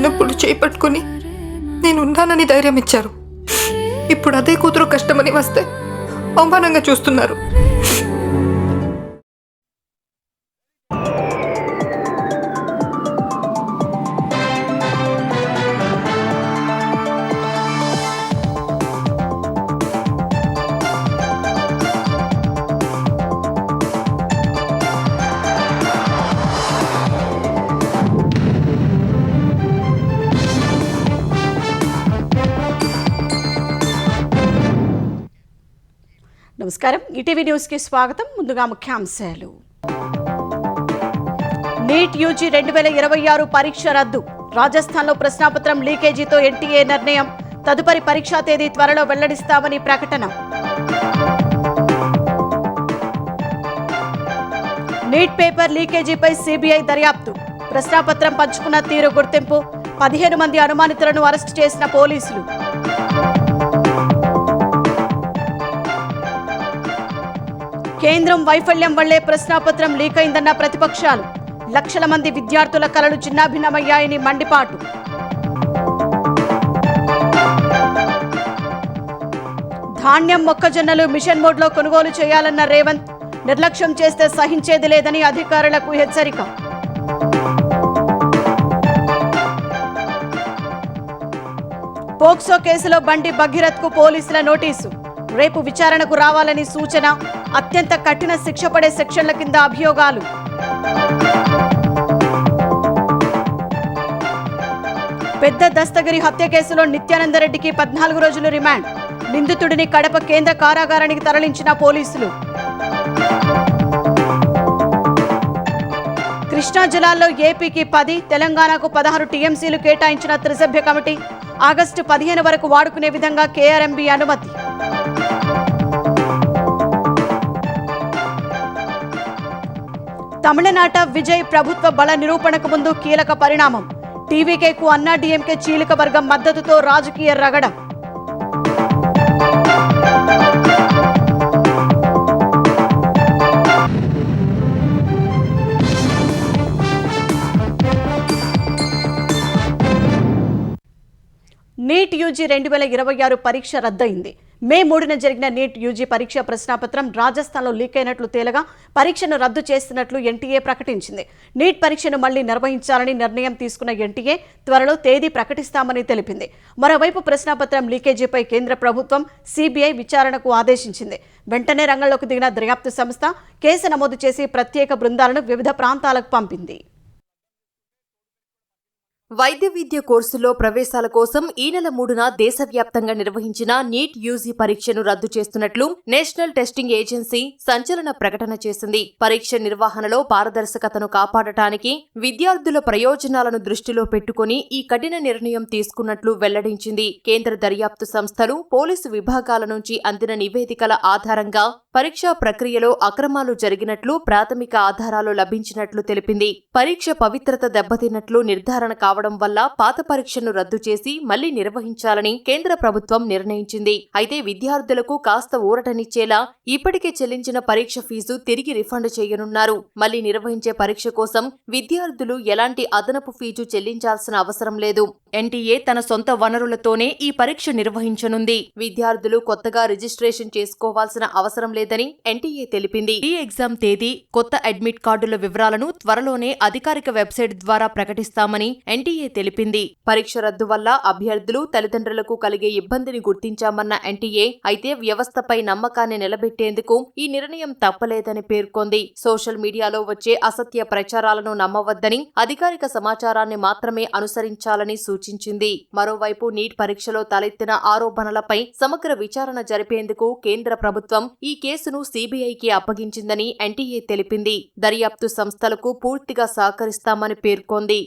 చిన్నప్పుడు చేపట్టుకుని నేను ఉన్నానని ధైర్యం ఇచ్చారు. ఇప్పుడు అదే కూతురు కష్టమని వస్తే అవమానంగా చూస్తున్నారు. నమస్కారం, ఈటీవీ న్యూస్కి స్వాగతం. ముందుగా ముఖ్యాంశాలు. నీట్ యూజీ 2026 పరీక్ష రద్దు. రాజస్థాన్లో ప్రశ్నాపత్రం లీకేజీతో ఎన్టీఏ నిర్ణయం. తదుపరి పరీక్షా తేదీ త్వరలో వెల్లడిస్తామని ప్రకటన. నీట్ పేపర్ లీకేజీపై సిబిఐ దర్యాప్తు. ప్రశ్నాపత్రం పంచుకున్న తీరు గుర్తింపు. 15 మంది అనుమానితులను అరెస్టు చేసిన పోలీసులు. కేంద్రం వైఫల్యం వల్లే ప్రశ్నాపత్రం లీక్ అయిందన్న ప్రతిపక్షాలు. లక్షల మంది విద్యార్థుల కలలు చిన్నాభిన్నమయ్యాయని మండిపాటు. ధాన్యం, మొక్కజొన్నలు మిషన్ మోడ్లో కొనుగోలు చేయాలన్న రేవంత్. నిర్లక్ష్యం చేస్తే సహించేది లేదని అధికారులకు హెచ్చరిక. పోక్సో కేసులో బండి భగీరథ్కు పోలీసుల నోటీసు. రేపు విచారణకు రావాలని సూచన. అత్యంత కఠిన శిక్ష పడే సెక్షన్ల కింద అభియోగాలు. పెద్ద దస్తగిరి హత్య కేసులో నిత్యానందరెడ్డికి 14 రోజులు రిమాండ్. నిందితుడిని కడప కేంద్ర కారాగారానికి తరలించిన పోలీసులు. కృష్ణా జిల్లాలో ఏపీకి 10, తెలంగాణకు 16 టీఎంసీలు కేటాయించిన త్రిసభ్య కమిటీ. ఆగస్టు 15 వరకు వాడుకునే విధంగా కేఆర్ఎంబీ అనుమతి. తమిళనాట విజయ్ ప్రభుత్వ బల నిరూపణకు ముందు కీలక పరిణామం. టీవీకేకు అన్నాడీఎంకే చీలిక వర్గం మద్దతుతో రాజకీయ రగడ. నీట్ యూజీ 2026 పరీక్ష రద్దయింది. మే 3న జరిగిన నీట్ యూజీ పరీక్ష ప్రశ్నాపత్రం రాజస్థాన్లో లీక్ అయినట్లు తేలగా పరీక్షను రద్దు చేస్తున్నట్లు ఎన్టీఏ ప్రకటించింది. నీట్ పరీక్షను మళ్లీ నిర్వహించాలని నిర్ణయం తీసుకున్న ఎన్టీఏ త్వరలో తేదీ ప్రకటిస్తామని తెలిపింది. మరోవైపు ప్రశ్నాపత్రం లీకేజీపై కేంద్ర ప్రభుత్వం సిబిఐ విచారణకు ఆదేశించింది. వెంటనే రంగంలోకి దిగిన దర్యాప్తు సంస్థ కేసు నమోదు చేసి ప్రత్యేక బృందాలను వివిధ ప్రాంతాలకు పంపింది. వైద్య విద్య కోర్సులో ప్రవేశాల కోసం ఈ నెల 3న దేశవ్యాప్తంగా నిర్వహించిన నీట్ యూజీ పరీక్షను రద్దు చేస్తున్నట్లు నేషనల్ టెస్టింగ్ ఏజెన్సీ సంచలన ప్రకటన చేసింది. పరీక్ష నిర్వహణలో పారదర్శకతను కాపాడటానికి విద్యార్థుల ప్రయోజనాలను దృష్టిలో పెట్టుకుని ఈ కఠిన నిర్ణయం తీసుకున్నట్లు వెల్లడించింది. కేంద్ర దర్యాప్తు సంస్థలు, పోలీసు విభాగాల నుంచి అందిన నివేదికల ఆధారంగా పరీక్షా ప్రక్రియలో అక్రమాలు జరిగినట్లు ప్రాథమిక ఆధారాలు లభించినట్లు తెలిపింది. పరీక్ష పవిత్రత దెబ్బతిన్నట్లు నిర్ధారణ కావడం వల్ల పాత పరీక్షను రద్దు చేసి మళ్లీ నిర్వహించాలని కేంద్ర ప్రభుత్వం నిర్ణయించింది. అయితే విద్యార్థులకు కాస్త ఊరటనిచ్చేలా ఇప్పటికే చెల్లించిన పరీక్ష ఫీజు తిరిగి రిఫండ్ చేయనున్నారు. మళ్లీ నిర్వహించే పరీక్ష కోసం విద్యార్థులు ఎలాంటి అదనపు ఫీజు చెల్లించాల్సిన అవసరం లేదు. ఎన్టీఏ తన సొంత వనరులతోనే ఈ పరీక్ష నిర్వహించనుంది. విద్యార్థులు కొత్తగా రిజిస్ట్రేషన్ చేసుకోవాల్సిన అవసరం లేదని ఎన్టీఏ తెలిపింది. ఈ ఎగ్జామ్ తేదీ, కొత్త అడ్మిట్ కార్డుల వివరాలను త్వరలోనే అధికారిక వెబ్సైట్ ద్వారా ప్రకటిస్తామని ఎన్టీఏ తెలిపింది. పరీక్ష రద్దు వల్ల అభ్యర్థులు, తల్లిదండ్రులకు కలిగే ఇబ్బందిని గుర్తించామన్న ఎన్టీఏ అయితే వ్యవస్థపై నమ్మకాన్ని నిలబెట్టేందుకు ఈ నిర్ణయం తప్పలేదని పేర్కొంది. సోషల్ మీడియాలో వచ్చే అసత్య ప్రచారాలను నమ్మవద్దని, అధికారిక సమాచారాన్ని మాత్రమే అనుసరించాలని సూచించింది. మరోవైపు నీట్ పరీక్షలో తలెత్తిన ఆరోపణలపై సమగ్ర విచారణ జరిపేందుకు కేంద్ర ప్రభుత్వం ఈ కేసును సిబిఐకి అప్పగించిందని ఎన్టీఏ తెలిపింది. దర్యాప్తు సంస్థలకు పూర్తిగా సహకరిస్తామని పేర్కొంది.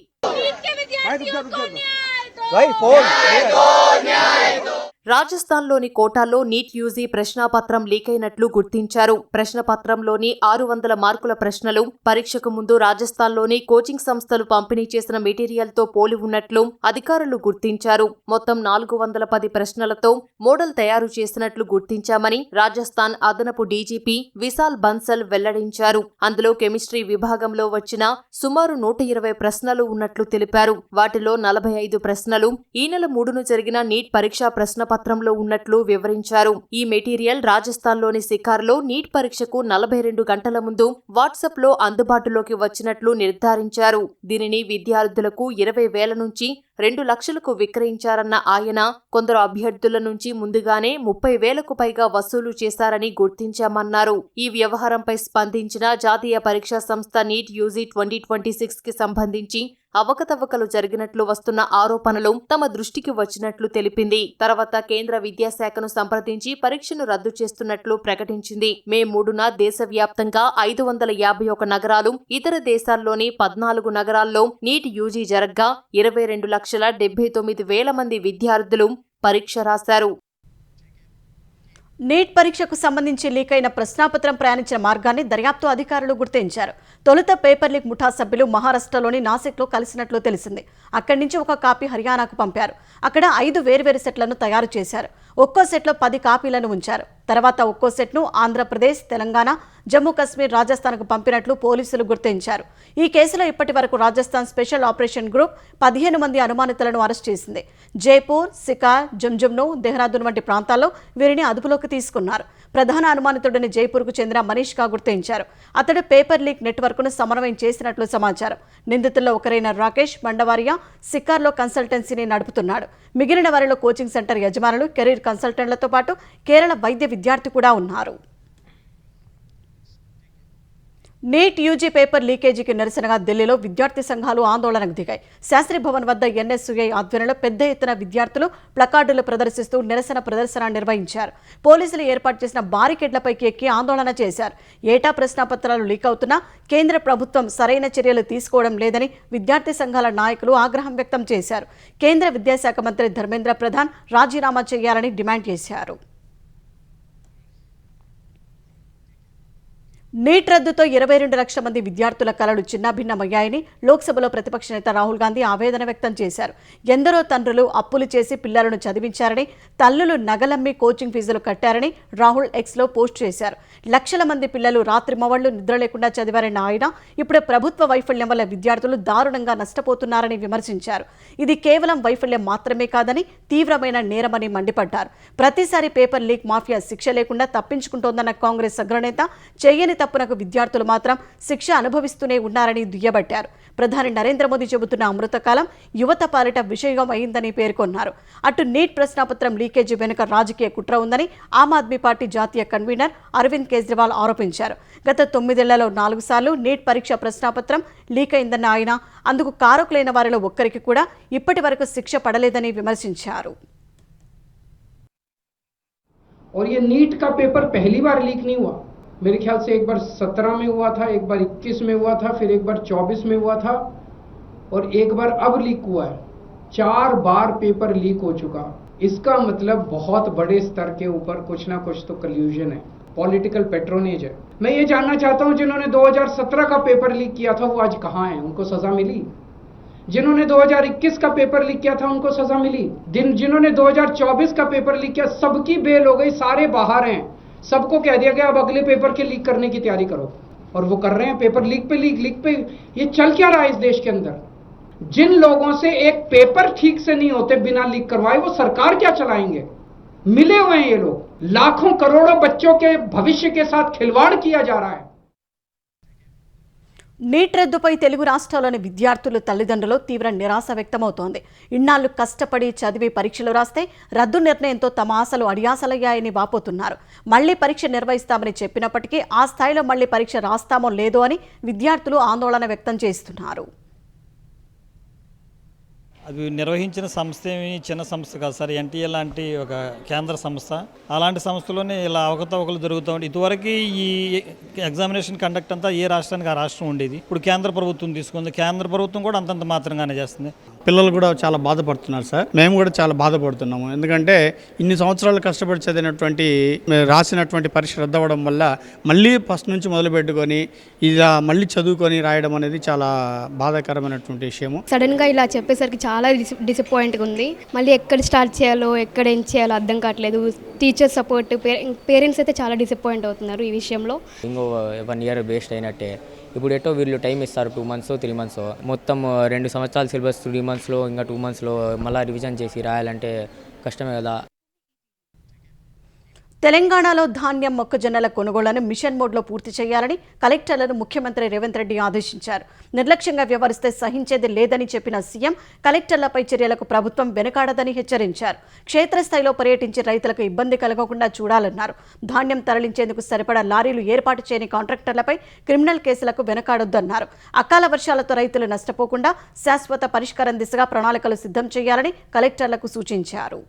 రాజస్థాన్లోని కోటాలో నీట్ యూజీ ప్రశ్నాపత్రం లీక్ అయినట్లు గుర్తించారు. ప్రశ్నపత్రంలోని 600 మార్కుల ప్రశ్నలు పరీక్షకు ముందు రాజస్థాన్లోని కోచింగ్ సంస్థలు పంపిణీ చేసిన మెటీరియల్తో పోలి ఉన్నట్లు అధికారులు గుర్తించారు. మొత్తం 410 ప్రశ్నలతో మోడల్ తయారు చేసినట్లు గుర్తించామని రాజస్థాన్ అదనపు డీజీపీ విశాల్ బన్సల్ వెల్లడించారు. అందులో కెమిస్ట్రీ విభాగంలో వచ్చిన సుమారు 120 ప్రశ్నలు ఉన్నట్లు తెలిపారు. వాటిలో 45 ప్రశ్నలు ఈ నెల 3న జరిగిన నీట్ పరీక్షా ప్రశ్నపత్రంలో ఉన్నట్లు వివరించారు. ఈ మెటీరియల్ రాజస్థాన్లోని సికార్లో నీట్ పరీక్షకు 42 గంటల ముందు వాట్సాప్లో అందుబాటులోకి వచ్చినట్లు నిర్ధారించారు. దీనిని విద్యార్థులకు 20,000 నుంచి 2 లక్షలకు విక్రయించారన్న ఆయన కొందరు అభ్యర్థుల నుంచి ముందుగానే 30,000కు పైగా వసూలు చేశారని గుర్తించామన్నారు. ఈ వ్యవహారంపై స్పందించిన జాతీయ పరీక్షా సంస్థ నీట్ యూజీ 2026కి సంబంధించి అవకతవకలు జరిగినట్లు వస్తున్న ఆరోపణలు తమ దృష్టికి వచ్చినట్లు తెలిపింది. తర్వాత కేంద్ర విద్యాశాఖను సంప్రదించి పరీక్షను రద్దు చేస్తున్నట్లు ప్రకటించింది. మే 3న దేశవ్యాప్తంగా 551 నగరాలు, ఇతర దేశాల్లోని 14 నగరాల్లో నీట్ యూజీ జరగ్గా 22,79,000 మంది విద్యార్థులు పరీక్ష రాశారు. నీట్ పరీక్షకు సంబంధించి లీక్ అయిన ప్రశ్నాపత్రం ప్రయాణించిన మార్గాన్ని దర్యాప్తు అధికారులు గుర్తించారు. తొలుత పేపర్ లీక్ ముఠా సభ్యులు మహారాష్ట్రలోని నాసిక్లో కలిసినట్లు తెలిసింది. అక్కడి నుంచి ఒక కాపీ హర్యానాకు పంపారు. అక్కడ 5 వేర్వేరు సెట్లను తయారు చేశారు. ఒక్కో సెట్లో 10 కాపీలను ఉంచారు. తర్వాత ఒక్కో సెట్ను ఆంధ్రప్రదేశ్, తెలంగాణ, జమ్మూ కశ్మీర్, రాజస్థాన్కు పంపినట్లు పోలీసులు గుర్తించారు. ఈ కేసులో ఇప్పటి వరకు రాజస్థాన్ స్పెషల్ ఆపరేషన్ గ్రూప్ 15 మంది అనుమానితులను అరెస్ట్ చేసింది. జైపూర్, సికార్, జుమ్జుమ్ను, దెహ్రాదూన్ వంటి ప్రాంతాల్లో వీరిని అదుపులోకి తీసుకున్నారు. ప్రధాన అనుమానితుడిని జైపూర్కు చెందిన మనీష్గా గుర్తించారు. అతడు పేపర్ లీక్ నెట్వర్క్ను సమన్వయం చేసినట్లు సమాచారం. నిందితుల్లో ఒకరైన రాకేష్ మండవారియా సికార్లో కన్సల్టెన్సీని నడుపుతున్నాడు. మిగిలిన వారిలో కోచింగ్ సెంటర్ యజమానులు, కెరీర్ కన్సల్టెంట్లతో పాటు కేరళ వైద్య విద్యార్థి కూడా ఉన్నారు. నీట్ యూజీ పేపర్ లీకేజీకి నిరసనగా ఢిల్లీలో విద్యార్థి సంఘాలు ఆందోళనకు దిగాయి. శాస్త్రి భవన్ వద్ద ఎన్ఎస్యుఐ ఆధ్వర్యంలో పెద్ద ఎత్తున విద్యార్థులు ప్లకార్డులు ప్రదర్శిస్తూ నిరసన ప్రదర్శన నిర్వహించారు. పోలీసులు ఏర్పాటు చేసిన బారికేడ్లపైకి ఎక్కి ఆందోళన చేశారు. ఏటా ప్రశ్నాపత్రాలు లీక్ అవుతున్నా కేంద్ర ప్రభుత్వం సరైన చర్యలు తీసుకోవడం లేదని విద్యార్థి సంఘాల నాయకులు ఆగ్రహం వ్యక్తం చేశారు. కేంద్ర విద్యాశాఖ మంత్రి ధర్మేంద్ర ప్రధాన్ రాజీనామా చేయాలని డిమాండ్ చేశారు. నీట్ రద్దుతో 22 లక్షల మంది విద్యార్థుల కలలు చిన్నాభిన్నమయ్యాయని లోక్సభలో ప్రతిపక్ష నేత రాహుల్ గాంధీ ఆవేదన వ్యక్తం చేశారు. ఎందరో తండ్రులు అప్పులు చేసి పిల్లలను చదివించారని, తల్లులు నగలమ్మి కోచింగ్ ఫీజులు కట్టారని రాహుల్ ఎక్స్లో పోస్ట్ చేశారు. లక్షల మంది పిల్లలు రాత్రి మవళ్లు నిద్ర లేకుండా చదివారన్న ఆయన ఇప్పుడు ప్రభుత్వ వైఫల్యం వల్ల విద్యార్థులు దారుణంగా నష్టపోతున్నారని విమర్శించారు. ఇది కేవలం వైఫల్యం మాత్రమే కాదని, తీవ్రమైన నేరమని మండిపడ్డారు. ప్రతిసారి పేపర్ లీక్ మాఫియా శిక్ష లేకుండా తప్పించుకుంటోందన్న కాంగ్రెస్ అగ్రనేత చెయ్యని తప్పునకు విద్యార్థులు మాత్రం శిక్ష అనుభవిస్తూనే ఉన్నారని దుయ్యబట్టారు. ప్రధాని నరేంద్ర మోదీ చెబుతున్న అమృతకాలం యువత పాలిట విషయం అయిందని పేర్కొన్నారు. అటు నీట్ ప్రశ్నాపత్రం లీకేజీ వెనుక రాజకీయ కుట్ర ఉందని ఆమ్ ఆద్మీ పార్టీ జాతీయ కన్వీనర్ అరవింద్ కేజ్రీవాల్ ఆరోపించారు. గత 9 ఏళ్లలో 4 సార్లు నీట్ పరీక్ష ప్రశ్నాపత్రం లీక్ అయిందన్న ఆయన అందుకు కారకులైన వారిలో ఒక్కరికి కూడా ఇప్పటి వరకు శిక్ష పడలేదని విమర్శించారు. और ये नीट का पेपर पहली बार लीक नहीं हुआ. मेरे ख्याल से एक बार 17 में हुआ था, एक बार 21 में हुआ था, फिर एक बार 24 में हुआ था और एक बार अब लीक हुआ है. 4 बार पेपर लीक हो चुका. इसका मतलब बहुत बड़े स्तर के ऊपर कुछ ना कुछ तो कल्यूजन है, पॉलिटिकल पेट्रोनेज है. मैं ये जानना चाहता हूं जिन्होंने 2017 का पेपर लीक किया था वो आज कहां हैं? उनको सजा मिली? जिन्होंने 2021 का पेपर लीक किया था उनको सजा मिली? जिन्होंने 2024 का पेपर लीक किया सबकी बेल हो गई, सारे बाहर हैं. सबको कह दिया गया अब अगले पेपर के लीक करने की तैयारी करो और वो कर रहे हैं. पेपर लीक पे लीक पे ये चल क्या रहा है इस देश के अंदर? जिन लोगों से एक पेपर ठीक से नहीं होते बिना लीक करवाए वो सरकार क्या चलाएंगे? मिले हुए हैं ये लोग. लाखों करोड़ों बच्चों के भविष्य के साथ खिलवाड़ किया जा रहा है. నీట్ రద్దుపై తెలుగు రాష్ట్రాల్లోని విద్యార్థులు, తల్లిదండ్రులు తీవ్ర నిరాశ వ్యక్తమవుతోంది. ఇన్నాళ్లు కష్టపడి చదివి పరీక్షలు రాస్తే రద్దు నిర్ణయంతో తమ ఆశలు అడియాసలయ్యాయని వాపోతున్నారు. మళ్లీ పరీక్ష నిర్వహిస్తామని చెప్పినప్పటికీ ఆ స్థాయిలో మళ్లీ పరీక్ష రాస్తామో లేదో అని విద్యార్థులు ఆందోళన వ్యక్తం చేస్తున్నారు. అవి నిర్వహించిన సంస్థ ఏమి చిన్న సంస్థ కాదు సార్. ఎన్టీఏ లాంటి ఒక కేంద్ర సంస్థ. అలాంటి సంస్థలోనే ఇలా అవకతవకలు జరుగుతూ ఉంటాయి. ఇదివరకు ఈ ఎగ్జామినేషన్ కండక్ట్ అంతా ఏ రాష్ట్రానికి ఆ రాష్ట్రం ఉండేది. ఇప్పుడు కేంద్ర ప్రభుత్వం తీసుకుంది. కేంద్ర ప్రభుత్వం కూడా అంతంత మాత్రంగానే చేస్తుంది. పిల్లలు కూడా చాలా బాధపడుతున్నారు సార్. మేము కూడా చాలా బాధపడుతున్నాము. ఎందుకంటే ఇన్ని సంవత్సరాలు కష్టపడి చదివినటువంటి రాసినటువంటి పరీక్ష రద్దు అవ్వడం వల్ల మళ్ళీ ఫస్ట్ నుంచి మొదలు పెట్టుకొని ఇలా మళ్ళీ చదువుకొని రాయడం అనేది చాలా బాధాకరమైనటువంటి విషయము. సడన్గా ఇలా చెప్పేసరికి చాలా డిసప్పాయింట్గా ఉంది. మళ్ళీ ఎక్కడ స్టార్ట్ చేయాలో ఎక్కడ ఏం చేయాలో అర్థం కావట్లేదు. టీచర్ సపోర్ట్, పేరెంట్స్ అయితే చాలా డిసప్పాయింట్ అవుతున్నారు ఈ విషయంలో. ఇంకో 1 ఇయర్ వేస్ట్ అయినట్టే. ఇప్పుడు ఎటో వీళ్ళు టైం ఇస్తారు 2 months 3 months, మొత్తం 2 సంవత్సరాల సిలబస్ 3 monthsలో ఇంకా 2 monthsలో మళ్ళీ రివిజన్ చేసి రాయాలంటే కష్టమే కదా. తెలంగాణలో ధాన్యం, మొక్కజొన్నల కొనుగోళ్లను మిషన్ మోడ్లో పూర్తి చేయాలని కలెక్టర్లను ముఖ్యమంత్రి రేవంత్ రెడ్డి ఆదేశించారు. నిర్లక్ష్యంగా వ్యవహరిస్తే సహించేది లేదని చెప్పిన సీఎం కలెక్టర్లపై చర్యలకు ప్రభుత్వం వెనకాడదని హెచ్చరించారు. క్షేత్రస్థాయిలో పర్యటించి రైతులకు ఇబ్బంది కలగకుండా చూడాలన్నారు. ధాన్యం తరలించేందుకు సరిపడా లారీలు ఏర్పాటు చేయని కాంట్రాక్టర్లపై క్రిమినల్ కేసులకు వెనకాడొద్దన్నారు. అకాల వర్షాలతో రైతులు నష్టపోకుండా శాశ్వత పరిష్కారం దిశగా ప్రణాళికలు సిద్ధం చేయాలని కలెక్టర్లకు సూచించారు.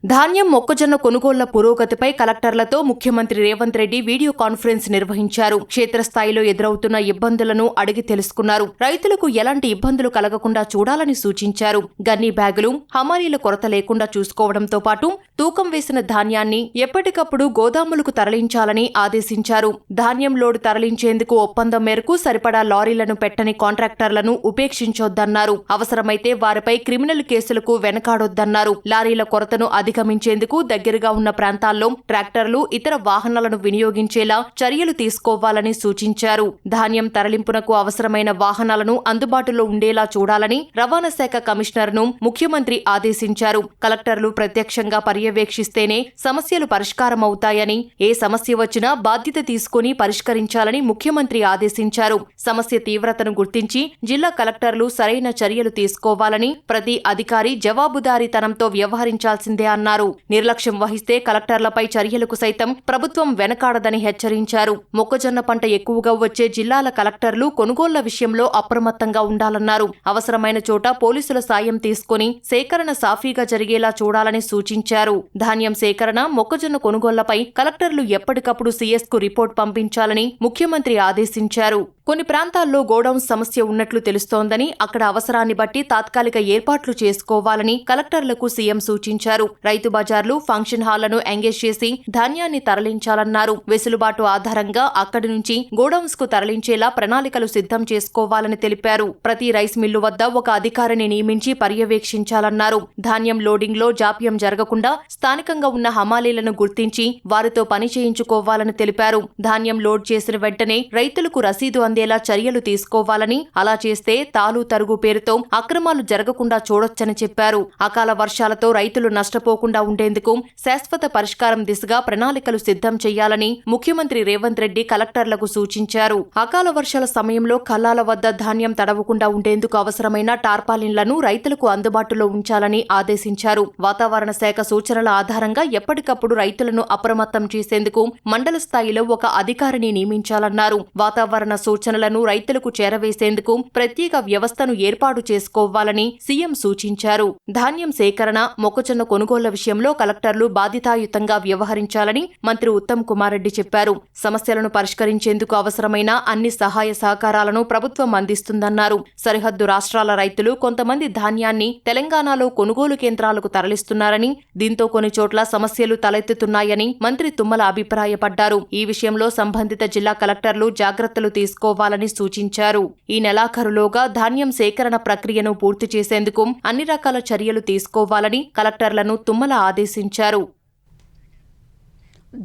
ధాన్యం, మొక్కజొన్న కొనుగోళ్ల పురోగతిపై కలెక్టర్లతో ముఖ్యమంత్రి రేవంత్ రెడ్డి వీడియో కాన్ఫరెన్స్ నిర్వహించారు. క్షేత్రస్థాయిలో ఎదురవుతున్న ఇబ్బందులను అడిగి తెలుసుకున్నారు. రైతులకు ఎలాంటి ఇబ్బందులు కలగకుండా చూడాలని సూచించారు. గన్నీ బ్యాగులు, హమాలీల కొరత లేకుండా చూసుకోవడంతో పాటు తూకం వేసిన ధాన్యాన్ని ఎప్పటికప్పుడు గోదాములకు తరలించాలని ఆదేశించారు. ధాన్యం లోడు తరలించేందుకు ఒప్పందం మేరకు సరిపడా లారీలను పెట్టని కాంట్రాక్టర్లను ఉపేక్షించొద్దన్నారు. అవసరమైతే వారిపై క్రిమినల్ కేసులకు వెనకాడొద్దన్నారు. లారీల కొరతను అధిగమించేందుకు దగ్గరగా ఉన్న ప్రాంతాల్లో ట్రాక్టర్లు, ఇతర వాహనాలను వినియోగించేలా చర్యలు తీసుకోవాలని సూచించారు. ధాన్యం తరలింపునకు అవసరమైన వాహనాలను అందుబాటులో ఉండేలా చూడాలని రవాణా శాఖ కమిషనర్ను ముఖ్యమంత్రి ఆదేశించారు. కలెక్టర్లు ప్రత్యక్షంగా పర్యవేక్షిస్తేనే సమస్యలు పరిష్కారమవుతాయని, ఏ సమస్య వచ్చినా బాధ్యత తీసుకుని పరిష్కరించాలని ముఖ్యమంత్రి ఆదేశించారు. సమస్య తీవ్రతను గుర్తించి జిల్లా కలెక్టర్లు సరైన చర్యలు తీసుకోవాలని, ప్రతి అధికారి జవాబుదారీతనంతో వ్యవహరించాల్సిందే అన్నారు. నిర్లక్ష్యం వహిస్తే కలెక్టర్లపై చర్యలకు సైతం ప్రభుత్వం వెనకాడదని హెచ్చరించారు. మొక్కజొన్న పంట ఎక్కువగా వచ్చే జిల్లాల కలెక్టర్లు కొనుగోళ్ల విషయంలో అప్రమత్తంగా ఉండాలన్నారు. అవసరమైన చోట పోలీసుల సాయం తీసుకుని సేకరణ సాఫీగా జరిగేలా చూడాలని సూచించారు. ధాన్యం సేకరణ, మొక్కజొన్న కొనుగోళ్లపై కలెక్టర్లు ఎప్పటికప్పుడు సీఎస్కు రిపోర్ట్ పంపించాలని ముఖ్యమంత్రి ఆదేశించారు. కొన్ని ప్రాంతాల్లో గోడౌన్స్ సమస్య ఉన్నట్లు తెలుస్తోందని, అక్కడ అవసరాన్ని బట్టి తాత్కాలిక ఏర్పాట్లు చేసుకోవాలని కలెక్టర్లకు సీఎం సూచించారు. రైతు బజార్లు, ఫంక్షన్ హాళ్లను ఎంగేజ్ చేసి ధాన్యాన్ని తరలించాలన్నారు. వెసులుబాటు ఆధారంగా అక్కడి నుంచి గోడౌన్స్ కు తరలించేలా ప్రణాళికలు సిద్ధం చేసుకోవాలని తెలిపారు. ప్రతి రైస్ మిల్లు వద్ద ఒక అధికారిని నియమించి పర్యవేక్షించాలన్నారు. ధాన్యం లోడింగ్ లో జాప్యం జరగకుండా స్థానికంగా ఉన్న హమాలీలను గుర్తించి వారితో పని చేయించుకోవాలని తెలిపారు. ధాన్యం లోడ్ చేసిన వెంటనే రైతులకు రసీదు అందేలా చర్యలు తీసుకోవాలని, అలా చేస్తే తాలు తరుగు పేరుతో అక్రమాలు జరగకుండా చూడొచ్చని చెప్పారు. అకాల వర్షాలతో రైతులు నష్టపోకుండా ఉండేందుకు శాశ్వత పరిష్కారం దిశగా ప్రణాళికలు సిద్ధం చేయాలని ముఖ్యమంత్రి రేవంత్ రెడ్డి కలెక్టర్లకు సూచించారు. అకాల వర్షాల సమయంలో కల్లాల వద్ద ధాన్యం తడవకుండా ఉండేందుకు అవసరమైన టార్పాలిన్లను రైతులకు అందుబాటులో ఉంచాలని ఆదేశించారు. వాతావరణ శాఖ సూచనల ఆధారంగా ఎప్పటికప్పుడు రైతులను అప్రమత్తం చేసేందుకు మండల స్థాయిలో ఒక అధికారిని నియమించాలన్నారు. వాతావరణ సూచనలను రైతులకు చేరవేసేందుకు ప్రత్యేక వ్యవస్థను ఏర్పాటు చేసుకోవాలని సీఎం సూచించారు. ధాన్యం సేకరణ, మొక్కజొన్న కొనుగోళ్ల విషయంలో కలెక్టర్లు బాధ్యతాయుతంగా వ్యవహరించాలని మంత్రి ఉత్తమ్ కుమార్ రెడ్డి చెప్పారు. సమస్యలను పరిష్కరించేందుకు అవసరమైన అన్ని సహాయ సహకారాలను ప్రభుత్వం అందిస్తుందన్నారు. సరిహద్దు రాష్ట్రాల రైతులు కొంతమంది ధాన్యాన్ని తెలంగాణలో కొనుగోలు కేంద్రాలకు తరలిస్తున్నారని, దీంతో కొన్ని చోట్ల సమస్యలు తలెత్తుతున్నాయని మంత్రి తుమ్మల అభిప్రాయపడ్డారు. ఈ విషయంలో సంబంధిత జిల్లా కలెక్టర్లు జాగ్రత్తలు తీసుకోవాలని సూచించారు. ఈ నెలాఖరులోగా ధాన్యం సేకరణ ప్రక్రియను పూర్తి చేసేందుకు అన్ని రకాల చర్యలు తీసుకోవాలని కలెక్టర్లను తుమ్మల ఆదేశించారు.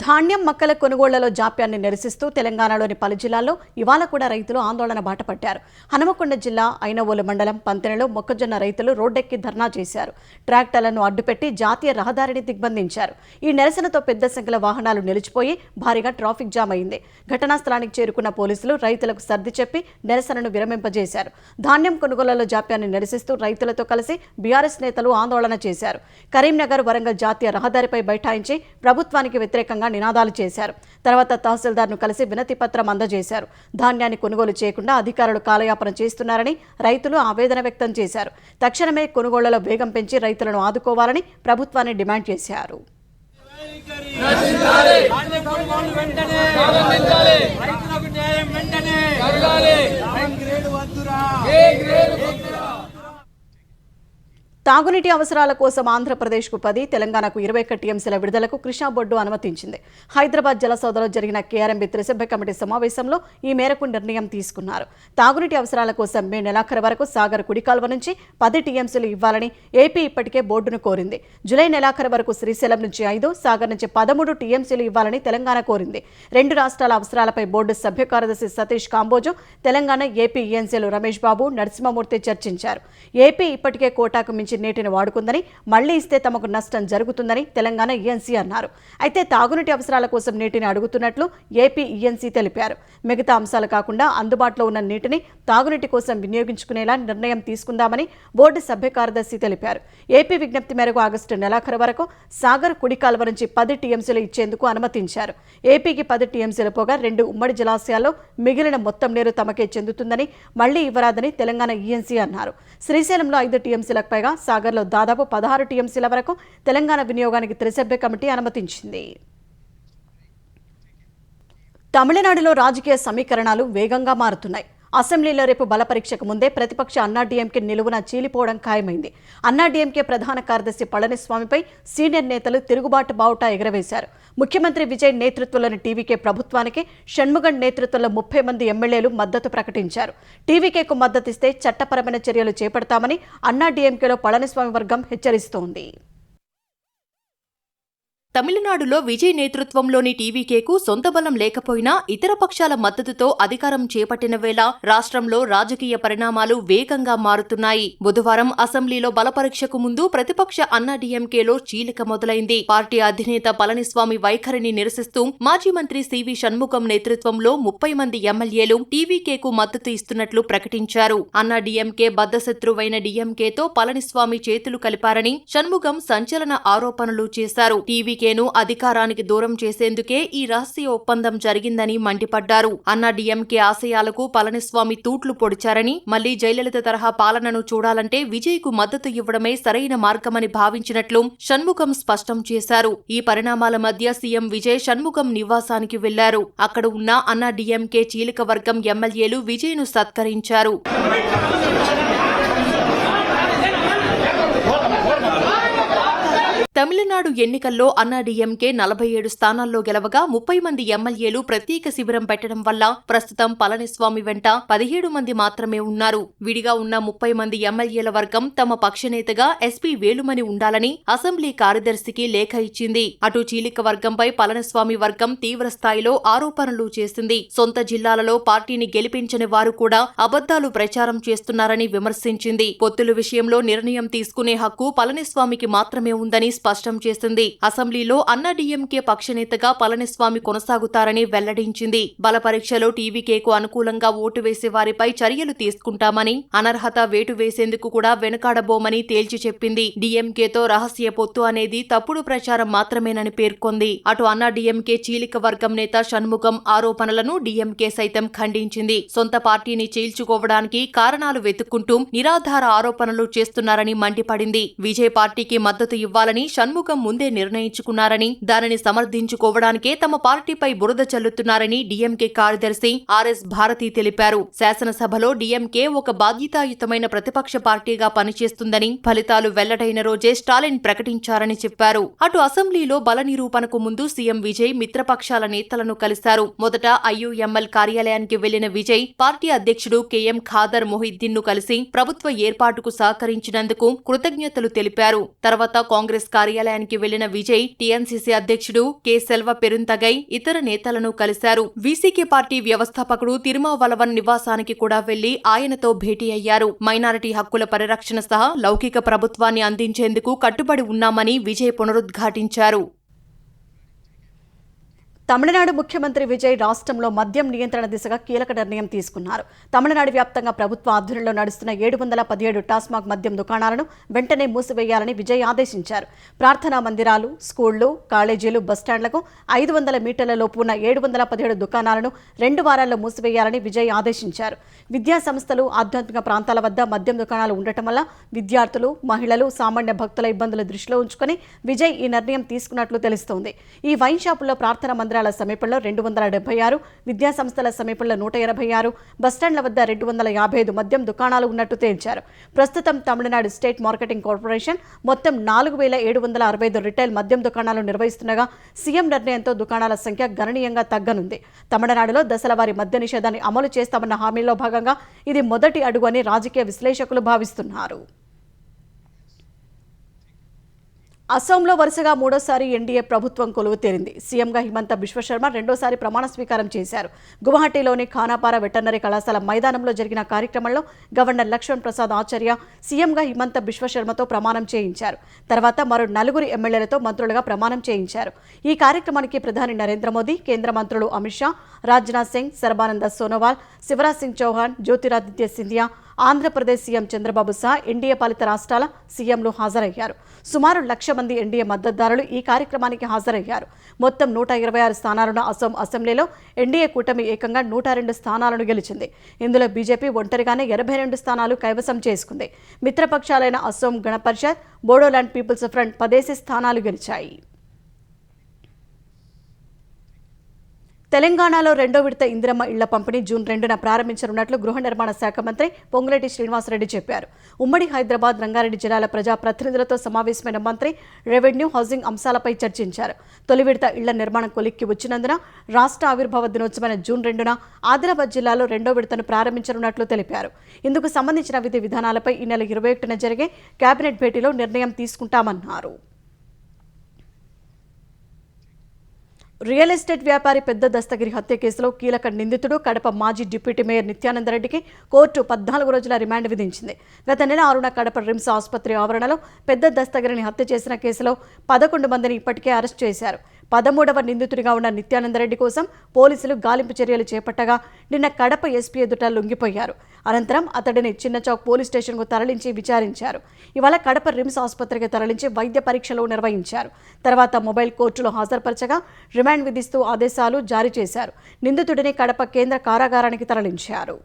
ధాన్యం మొక్కల కొనుగోళ్లలో జాప్యాన్ని నిరసిస్తూ తెలంగాణలోని పలు జిల్లాల్లో ఇవాళ కూడా రైతులు ఆందోళన బాటపట్టారు. హనుమకొండ జిల్లా ఐనవోలు మండలం పంతెనలో మొక్కజొన్న రైతులు రోడ్డెక్కి ధర్నా చేశారు. ట్రాక్టర్లను అడ్డుపెట్టి జాతీయ రహదారిని దిగ్బంధించారు. ఈ నిరసనతో పెద్ద సంఖ్యలో వాహనాలు నిలిచిపోయి భారీగా ట్రాఫిక్ జామ్ అయింది. ఘటనా స్థలానికి చేరుకున్న పోలీసులు రైతులకు సర్ది చెప్పి నిరసనను విరమింపజేశారు. ధాన్యం కొనుగోళ్లలో జాప్యాన్ని నిరసిస్తూ రైతులతో కలిసి బీఆర్ఎస్ నేతలు ఆందోళన చేశారు. కరీంనగర్, వరంగల్ జాతీయ రహదారిపై బైఠాయించి ప్రభుత్వానికి వ్యతిరేకంగా నినాదాలు చేశారు. తర్వాత తహసీల్దార్ను కలిసి వినతి పత్రం అందజేశారు. ధాన్యాన్ని కొనుగోలు చేయకుండా అధికారులు కాలయాపన చేస్తున్నారని రైతులు ఆవేదన వ్యక్తం చేశారు. తక్షణమే కొనుగోళ్లలో వేగం పెంచి రైతులను ఆదుకోవాలని ప్రభుత్వాన్ని డిమాండ్ చేశారు. రైతులకు న్యాయం వెంటనే తాగునీటి అవసరాల కోసం ఆంధ్రప్రదేశ్కు 10, తెలంగాణకు 21 టీఎంసీల విడుదలకు కృష్ణా బోర్డు అనుమతించింది. హైదరాబాద్ జలసౌధలో జరిగిన కేఆర్ఎంబీ త్రిసభ్య కమిటీ సమావేశంలో ఈ మేరకు నిర్ణయం తీసుకున్నారు. తాగునీటి అవసరాల కోసం మే నెలాఖరు వరకు సాగర్ కుడికాల్వ నుంచి 10 టీఎంసీలు ఇవ్వాలని ఏపీ ఇప్పటికే బోర్డును కోరింది. జూలై నెలాఖరు వరకు శ్రీశైలం నుంచి 5, సాగర్ నుంచి 13 టీఎంసీలు ఇవ్వాలని తెలంగాణ కోరింది. రెండు రాష్ట్రాల అవసరాలపై బోర్డు సభ్య కార్యదర్శి సతీష్ కాంబోజు, తెలంగాణ ఏపీ ఈఎన్సీలు రమేష్ బాబు, నరసింహమూర్తి చర్చించారు. ఏపీ ఇప్పటికే కోటాకు మించి నీటిని వాడుకుందని, మళ్లీ ఇస్తే తమకు నష్టం జరుగుతుందని తెలంగాణ ఈఎన్సీ అన్నారు. అయితే తాగునీటి అవసరాల కోసం నీటిని అడుగుతున్నట్లు ఏపీ ఈఎన్సీ తెలిపారు. మిగతా అంశాలు కాకుండా అందుబాటులో ఉన్న నీటిని తాగునీటి కోసం వినియోగించుకునేలా నిర్ణయం తీసుకుందామని బోర్డు సభ్య కార్యదర్శి తెలిపారు. ఏపీ విజ్ఞప్తి మేరకు ఆగస్టు నెలాఖరు వరకు సాగర్ కుడి కాల్వ నుంచి 10 టీఎంసీలు ఇచ్చేందుకు అనుమతించారు. ఏపీకి 10 టీఎంసీలు పోగా 2 ఉమ్మడి జలాశయాల్లో మిగిలిన మొత్తం నీరు తమకే చెందుతుందని, మళ్లీ ఇవ్వరాదని తెలంగాణ ఈఎన్సీ అన్నారు. శ్రీశైలంలో 5 టీఎంసీలకు పైగా, సాగర్లో దాదాపు 16 టీఎంసీల వరకు తెలంగాణ వినియోగానికి త్రిసభ్య కమిటీ అనుమతించింది. తమిళనాడులో రాజకీయ సమీకరణాలు వేగంగా మారుతున్నాయి. అసెంబ్లీలో రేపు బలపరీక్షకు ముందే ప్రతిపక్ష అన్నాడీఎంకే నిలువున చీలిపోవడం ఖాయమైంది. అన్నాడీఎంకే ప్రధాన కార్యదర్శి పళనిస్వామిపై సీనియర్ నేతలు తిరుగుబాటు బావుటా ఎగరవేశారు. ముఖ్యమంత్రి విజయ్ నేతృత్వంలోని టీవీకే ప్రభుత్వానికి షణ్ముగన్ నేతృత్వంలో 30 మంది ఎమ్మెల్యేలు మద్దతు ప్రకటించారు. టీవీకేకు మద్దతిస్తే చట్టపరమైన చర్యలు చేపడతామని అన్నాడీఎంకేలో పళనిస్వామి వర్గం హెచ్చరిస్తోంది. తమిళనాడులో విజయ్ నేతృత్వంలోని టీవీకేకు సొంత బలం లేకపోయినా ఇతర పక్షాల మద్దతుతో అధికారం చేపట్టిన వేళ రాష్ట్రంలో రాజకీయ పరిణామాలు వేగంగా మారుతున్నాయి. బుధవారం అసెంబ్లీలో బలపరీక్షకు ముందు ప్రతిపక్ష అన్నాడీఎంకేలో చీలిక మొదలైంది. పార్టీ అధినేత పళనిస్వామి వైఖరిని నిరసిస్తూ మాజీ మంత్రి సివి షణ్ముగం నేతృత్వంలో 30 మంది ఎమ్మెల్యేలు టీవీకేకు మద్దతు ఇస్తున్నట్లు ప్రకటించారు. అన్నాడీఎంకే బద్దశత్రువైన డీఎంకేతో పళనిస్వామి చేతులు కలిపారని షణ్ముగం సంచలన ఆరోపణలు చేశారు. టీవీకే అధికారానికి దూరం చేసేందుకే ఈ రహస్య ఒప్పందం జరిగిందని మండిపడ్డారు. అన్నాడీఎంకే ఆశయాలకు పళనిస్వామి తూట్లు పొడిచారని, మళ్లీ జయలలిత తరహా పాలనను చూడాలంటే విజయ్కు మద్దతు ఇవ్వడమే సరైన మార్గమని భావించినట్లు షణ్ముగం స్పష్టం చేశారు. ఈ పరిణామాల మధ్య సీఎం విజయ్ షణ్ముగం నివాసానికి వెళ్లారు. అక్కడ ఉన్న అన్నాడీఎంకే చీలిక వర్గం ఎమ్మెల్యేలు విజయ్ను సత్కరించారు. తమిళనాడు ఎన్నికల్లో అన్నాడీఎంకే 47 స్థానాల్లో గెలవగా 30 మంది ఎమ్మెల్యేలు ప్రత్యేక శిబిరం పెట్టడం వల్ల ప్రస్తుతం పళనిస్వామి వెంట 17 మంది మాత్రమే ఉన్నారు. విడిగా ఉన్న 30 మంది ఎమ్మెల్యేల వర్గం తమ పక్షనేతగా ఎస్పీ వేలుమణి ఉండాలని అసెంబ్లీ కార్యదర్శికి లేఖ ఇచ్చింది. అటు చీలిక వర్గంపై పళనిస్వామి వర్గం తీవ్ర స్థాయిలో ఆరోపణలు చేసింది. సొంత జిల్లాలలో పార్టీని గెలిపించని వారు కూడా అబద్దాలు ప్రచారం చేస్తున్నారని విమర్శించింది. పొత్తుల విషయంలో నిర్ణయం తీసుకునే హక్కు పళనిస్వామికి మాత్రమే ఉందని స్పష్టం చేసింది. అసెంబ్లీలో అన్నాడీఎంకే పక్షనేతగా పళనిస్వామి కొనసాగుతారని వెల్లడించింది. బలపరీక్షలో టీవీకేకు అనుకూలంగా ఓటు వేసే వారిపై చర్యలు తీసుకుంటామని, అనర్హత వేటు వేసేందుకు కూడా వెనుకాడబోమని తేల్చి చెప్పింది. డీఎంకేతో రహస్య పొత్తు అనేది తప్పుడు ప్రచారం మాత్రమేనని పేర్కొంది. అటు అన్నాడీఎంకే చీలిక వర్గం నేత షణ్ముగం ఆరోపణలను డీఎంకే సైతం ఖండించింది. సొంత పార్టీని చీల్చుకోవడానికి కారణాలు వెతుక్కుంటూ నిరాధార ఆరోపణలు చేస్తున్నారని మండిపడింది. విజయ్ పార్టీకి మద్దతు ఇవ్వాలని షణ్ముగం ముందే నిర్ణయించుకున్నారని, దానిని సమర్థించుకోవడానికే తమ పార్టీపై బురద చల్లుతున్నారని డీఎంకే కార్యదర్శి ఆర్ఎస్ భారతి తెలిపారు. శాసనసభలో డీఎంకే ఒక బాధ్యతాయుతమైన ప్రతిపక్ష పార్టీగా పనిచేస్తుందని ఫలితాలు వెల్లడైన రోజే స్టాలిన్ ప్రకటించారని చెప్పారు. అటు అసెంబ్లీలో బల నిరూపణకు ముందు సీఎం విజయ్ మిత్రపక్షాల నేతలను కలిశారు. మొదట ఐయుఎంఎల్ కార్యాలయానికి వెళ్లిన విజయ్ పార్టీ అధ్యక్షుడు కెఎం ఖాదర్ మొహిద్దీన్ ను కలిసి ప్రభుత్వ ఏర్పాటుకు సహకరించినందుకు కృతజ్ఞతలు తెలిపారు. తర్వాత కాంగ్రెస్ కార్యాలయానికి వెళ్లిన విజయ్ టీఎన్సీసీ అధ్యక్షుడు కె సెల్వ పెరుంతగై ఇతర నేతలను కలిశారు. వీసీకే పార్టీ వ్యవస్థాపకుడు తిరుమావలవన్ నివాసానికి కూడా వెళ్లి ఆయనతో భేటీ అయ్యారు. మైనారిటీ హక్కుల పరిరక్షణ సహా లౌకిక ప్రభుత్వాన్ని అందించేందుకు కట్టుబడి ఉన్నామని విజయ్ పునరుద్ఘాటించారు. తమిళనాడు ముఖ్యమంత్రి విజయ్ రాష్ట్రంలో మద్యం నియంత్రణ దిశగా కీలక నిర్ణయం తీసుకున్నారు. తమిళనాడు వ్యాప్తంగా ప్రభుత్వ ఆధ్వర్యంలో నడుస్తున్న 717 టాస్మాగ్ మద్యం దుకాణాలను వెంటనే మూసివేయాలని విజయ్ ఆదేశించారు. ప్రార్థనా మందిరాలు, స్కూళ్లు, కాలేజీలు, బస్టాండ్లకు 500 మీటర్ల లోపు ఉన్న 717 దుకాణాలను 2 వారాల్లో మూసివేయాలని విజయ్ ఆదేశించారు. విద్యా సంస్థలు, ఆధ్యాత్మిక ప్రాంతాల వద్ద మద్యం దుకాణాలు ఉండటం వల్ల విద్యార్థులు, మహిళలు, సామాన్య భక్తుల ఇబ్బందులు దృష్టిలో ఉంచుకుని విజయ్ ఈ నిర్ణయం తీసుకున్నట్లు తెలుస్తోంది. ఈ వైన్ షాపుల్లో ప్రార్థనా మందిరాలు కేంద్రాల సమీపంలో 276, విద్యా సంస్థల సమీపంలో 186, బస్టాండ్ల వద్ద 255 మద్యం దుకాణాలు ఉన్నట్టు తేల్చారు. ప్రస్తుతం తమిళనాడు స్టేట్ మార్కెటింగ్ కార్పొరేషన్ మొత్తం 4765 రిటైల్ మద్యం దుకాణాలు నిర్వహిస్తుండగా సీఎం నిర్ణయంతో దుకాణాల సంఖ్య గణనీయంగా తగ్గనుంది. తమిళనాడులో దశలవారీ మద్య నిషేధాన్ని అమలు చేస్తామన్న హామీలో భాగంగా ఇది మొదటి అడుగు అని రాజకీయ విశ్లేషకులు భావిస్తున్నారు. అసోంలో వరుసగా మూడోసారి ఎన్డీఏ ప్రభుత్వం కొలువు తీరింది. సీఎంగా హిమంత బిశ్వ శర్మ రెండోసారి ప్రమాణ స్వీకారం చేశారు. గువాహటిలోని ఖానాపార వెటర్నరీ కళాశాల మైదానంలో జరిగిన కార్యక్రమంలో గవర్నర్ లక్ష్మణ్ ప్రసాద్ ఆచార్య సీఎంగా హిమంత బిశ్వ శర్మతో ప్రమాణం చేయించారు. తర్వాత మరో 4 ఎమ్మెల్యేలతో మంత్రులుగా ప్రమాణం చేయించారు. ఈ కార్యక్రమానికి ప్రధాని నరేంద్ర మోదీ, కేంద్ర మంత్రులు అమిత్ షా, రాజ్నాథ్ సింగ్, సర్బానంద సోనోవాల్, శివరాజ్ సింగ్ చౌహాన్, జ్యోతిరాదిత్య సింధియా, ఆంధ్రప్రదేశ్ సీఎం చంద్రబాబు సహా ఎన్డీఏ పాలిత రాష్ట్రాల సీఎంలు హాజరయ్యారు. సుమారు 1,00,000 మంది ఎన్డీఏ మద్దతుదారులు ఈ కార్యక్రమానికి హాజరయ్యారు. మొత్తం 126 స్థానాలున్న అసోం అసెంబ్లీలో ఎన్డీఏ కూటమి ఏకంగా 102 స్థానాలను గెలిచింది. ఇందులో బీజేపీ ఒంటరిగానే 82 స్థానాలు కైవసం చేసుకుంది. మిత్రపక్షాలైన అసోం గణ పరిషత్, బోడోల్యాండ్ పీపుల్స్ ఫ్రంట్ 10 స్థానాలు గెలిచాయి. తెలంగాణలో రెండో విడత ఇందిరమ్మ ఇళ్ల పంపిణీ జూన్ 2న ప్రారంభించనున్నట్లు గృహ నిర్మాణ శాఖ మంత్రి పొంగులేటి శ్రీనివాసరెడ్డి చెప్పారు. ఉమ్మడి హైదరాబాద్, రంగారెడ్డి జిల్లాల ప్రజా ప్రతినిధులతో సమావేశమైన మంత్రి రెవెన్యూ, హౌసింగ్ అంశాలపై చర్చించారు. తొలి విడత ఇళ్ల నిర్మాణం కొలిక్కి వచ్చినందున రాష్ట్ర ఆవిర్భావ దినోత్సవమైన జూన్ 2న ఆదిలాబాద్ జిల్లాలో రెండో విడతను ప్రారంభించనున్నట్లు తెలిపారు. ఇందుకు సంబంధించిన విధి విధానాలపై ఈ నెల 21న జరిగే కేబినెట్ భేటీలో నిర్ణయం తీసుకుంటామన్నారు. రియల్ ఎస్టేట్ వ్యాపారి పెద్ద దస్తగిరి హత్య కేసులో కీలక నిందితుడు కడప మాజీ డిప్యూటీ మేయర్ నిత్యానందరెడ్డికి కోర్టు 14 రోజుల రిమాండ్ విధించింది. గత నెల 6న కడప రిమ్స్ ఆసుపత్రి ఆవరణలో పెద్ద దస్తగిరిని హత్య చేసిన కేసులో 11 మందిని ఇప్పటికే అరెస్ట్ చేశారు. 13వ నిందితుడిగా ఉన్న నిత్యానందరెడ్డి కోసం పోలీసులు గాలింపు చర్యలు చేపట్టగా నిన్న కడప ఎస్పీ ఎదుట లొంగిపోయారు. అనంతరం అతడిని చిన్నచౌక్ పోలీస్ స్టేషన్కు తరలించి విచారించారు. ఇవాళ కడప రిమ్స్ ఆసుపత్రికి తరలించి వైద్య పరీక్షలు నిర్వహించారు. తర్వాత మొబైల్ కోర్టులో హాజరుపరచగా రిమాండ్ విధిస్తూ ఆదేశాలు జారీ చేశారు. నిందితుడిని కడప కేంద్ర కారాగారానికి తరలించారు.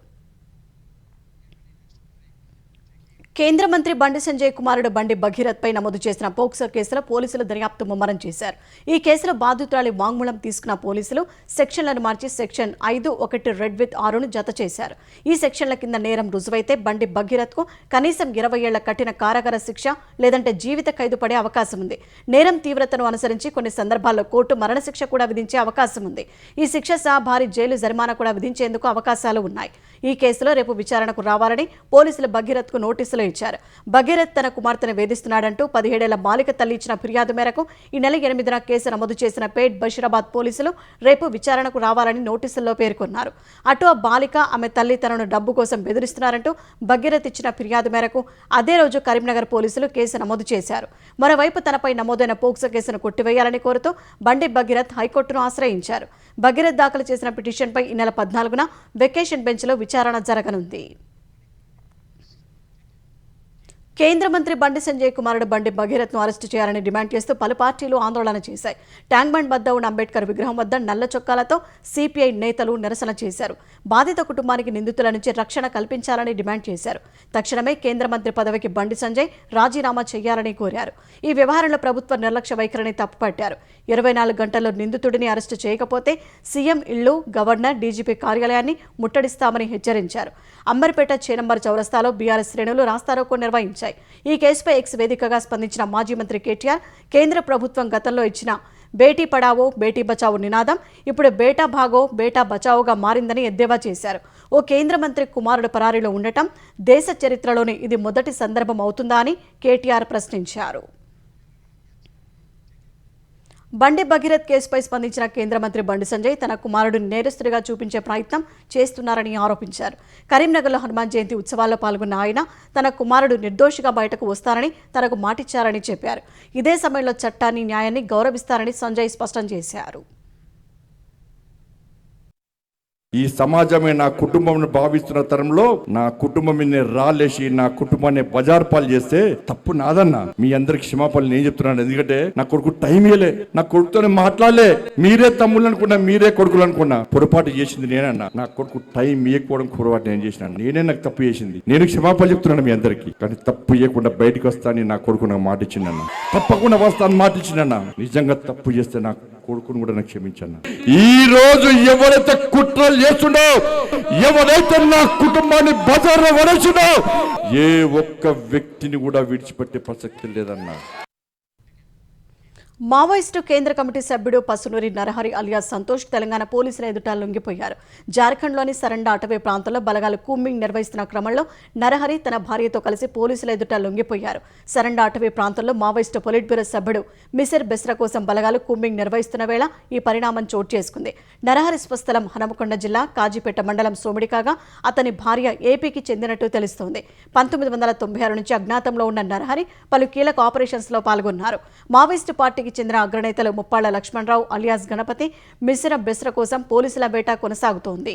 కేంద్ర మంత్రి బండి సంజయ్ కుమారుడు బండి భగీరథ్ పై నమోదు చేసిన పోక్సో కేసులో పోలీసులు దర్యాప్తు ముమ్మరం చేశారు. ఈ కేసులో బాధితురాలి వాంగ్మూలం తీసుకున్న పోలీసులు సెక్షన్లను మార్చి సెక్షన్ 5(1) రెడ్ విత్ 6ను జత చేశారు. ఈ సెక్షన్ల కింద నేరం రుజువైతే బండి భగీరథ్కు కనీసం 20 ఏళ్ల కఠిన కారాగార శిక్ష లేదంటే జీవిత ఖైదు పడే అవకాశం ఉంది. నేరం తీవ్రతను అనుసరించి కొన్ని సందర్భాల్లో కోర్టు మరణశిక్ష కూడా విధించే అవకాశం ఉంది. ఈ శిక్ష సహా భారీ జైలు జరిమానా కూడా విధించేందుకు అవకాశాలు ఉన్నాయి. ఈ కేసులో రేపు విచారణకు రావాలని పోలీసులు భగీరథ్కు నోటీసులు ఇచ్చారు. భగీరథ్ తన కుమార్తెను వేధిస్తున్నాడంటూ 17 ఏళ్ల బాలిక తల్లి ఇచ్చిన ఫిర్యాదు మేరకు ఈ నెల 8న కేసు నమోదు చేసిన పేట్ బషీరాబాద్ పోలీసులు రేపు విచారణకు రావాలని నోటీసుల్లో పేర్కొన్నారు. అటు ఆ బాలిక, ఆమె తల్లి తనను డబ్బు కోసం బెదిరిస్తున్నారంటూ భగీరథ్ ఇచ్చిన ఫిర్యాదు మేరకు అదే రోజు కరీంనగర్ పోలీసులు కేసు నమోదు చేశారు. మరోవైపు తనపై నమోదైన పోక్సో కేసును కొట్టివేయాలని కోరుతూ బండి భగీరథ్ హైకోర్టును ఆశ్రయించారు. భగీరథ్ దాఖలు చేసిన పిటిషన్పై ఈ నెల 14న వెకేషన్ బెంచ్లో విచారణ జరగనుంది. కేంద్ర మంత్రి బండి సంజయ్ కుమారుడు బండి భగీరథ్ను అరెస్టు చేయాలని డిమాండ్ చేస్తూ పలు పార్టీలు ఆందోళన చేశాయి. ట్యాంక్ బండ్ వద్ద ఉన్న అంబేద్కర్ విగ్రహం వద్ద నల్ల చొక్కాలతో సిపిఐ నేతలు నిరసన చేశారు. బాధిత కుటుంబానికి నిందితుల నుంచి రక్షణ కల్పించాలని డిమాండ్ చేశారు. తక్షణమే కేంద్ర మంత్రి పదవికి బండి సంజయ్ రాజీనామా చేయాలని కోరారు. ఈ వ్యవహారంలో ప్రభుత్వ నిర్లక్ష్య వైఖరిని తప్పుపట్టారు. 24 గంటల్లో నిందితుడిని అరెస్టు చేయకపోతే సీఎం ఇళ్లు, గవర్నర్, డీజీపీ కార్యాలయాన్ని ముట్టడిస్తామని హెచ్చరించారు. అంబర్పేట చేనంబర్ చౌరస్తాలో బీఆర్ఎస్ శ్రేణులు రాస్తారోకో నిర్వహించాయి. ఈ కేసుపై ఎక్స్ వేదికగా స్పందించిన మాజీ మంత్రి కేటీఆర్ కేంద్ర ప్రభుత్వం గతంలో ఇచ్చిన బేటీ పడావో బేటీ బచావో నినాదం ఇప్పుడు బేటా భాగో బేటా బచావోగా మారిందని ఎద్దేవా చేశారు. ఓ కేంద్ర మంత్రి కుమారుడు పరారీలో ఉండటం దేశ చరిత్రలోని ఇది మొదటి సందర్భం అవుతుందా అని కేటీఆర్ ప్రశ్నించారు. బండి భగీరథ్ కేసుపై స్పందించిన కేంద్ర మంత్రి బండి సంజయ్ తన కుమారుడిని నేరస్తుడిగా చూపించే ప్రయత్నం చేస్తున్నారని ఆరోపించారు. కరీంనగర్లో హనుమాన్ జయంతి ఉత్సవాల్లో పాల్గొన్న ఆయన తన కుమారుడు నిర్దోషిగా బయటకు వస్తారని తనకు మాటిచ్చారని చెప్పారు. ఇదే సమయంలో చట్టాన్ని, న్యాయాన్ని గౌరవిస్తారని సంజయ్ స్పష్టం చేశారు. ఈ సమాజమే నా కుటుంబం భావిస్తున్న తరంలో నా కుటుంబం రాలేసి నా కుటుంబాన్ని బజార్ పాలు చేస్తే తప్పు నాదన్నా. మీ అందరికి క్షమాపణలు నేను చెప్తున్నాను. ఎందుకంటే నా కొడుకు టైం ఇయ్యలే, నా కొడుకుతోనే మాట్లాడలే. మీరే తమ్ముళ్ళు అనుకున్నా, మీరే కొడుకులు అనుకున్నా. పొరపాటు చేసింది నేనన్నా. నా కొడుకు టైం ఇయ్యకపోవడం పొరపాటు నేను చేసినాను. నేనే నాకు తప్పు చేసింది. నేను క్షమాపణలు చెప్తున్నాను మీ అందరికి. కానీ తప్పు ఇయ్యకుండా బయటకు వస్తానని నా కొడుకు నాకు మాట ఇచ్చిందన్న. తప్పకుండా వస్తాను మాట ఇచ్చిందన్న. నిజంగా తప్పు చేస్తే నా కొడుకును కూడా నాకు క్షమించన్న. ఈ రోజు ఎవరైతే కుట్రలు చేస్తుండో, ఎవరైతే నా కుటుంబాన్ని బజార్లో వడచుడో, ఏ ఒక్క వ్యక్తిని కూడా విడిచిపెట్టే ప్రసక్తి లేదన్నా. మావోయిస్టు కేంద్ర కమిటీ సభ్యుడు పసునూరి నరహరి అలియాస్ సంతోష్ తెలంగాణ పోలీసుల ఎదుట లొంగిపోయారు. జార్ఖండ్లోని సరండా అటవీ ప్రాంతంలో బలగాలు కూంబింగ్ నిర్వహిస్తున్న క్రమంలో నరహరి తన భార్యతో కలిసి పోలీసుల ఎదుట లొంగిపోయారు. సరండా అటవీ ప్రాంతంలో మావోయిస్టు పొలిట్ బ్యూరో సభ్యుడు మిసర్ బెస్రా కోసం బలగాలు కూంబింగ్ నిర్వహిస్తున్న వేళ ఈ పరిణామం చోటు చేసుకుంది. నరహరి స్వస్థలం హనుమకొండ జిల్లా కాజీపేట మండలం సోమిడి కాగా అతని భార్య ఏపీకి చెందినట్టు తెలుస్తోంది. 1996 నుంచి అజ్ఞాతంలో ఉన్న నరహరి పలు కీలక ఆపరేషన్స్లో పాల్గొన్నారు. మావోయిస్టు పార్టీకి చెందిన అగ్రనేతలు ముప్పాళ్ల లక్ష్మణరావు అలియాస్ గణపతి, మిశ్ర బెస్ర కోసం పోలీసుల వేట కొనసాగుతోంది.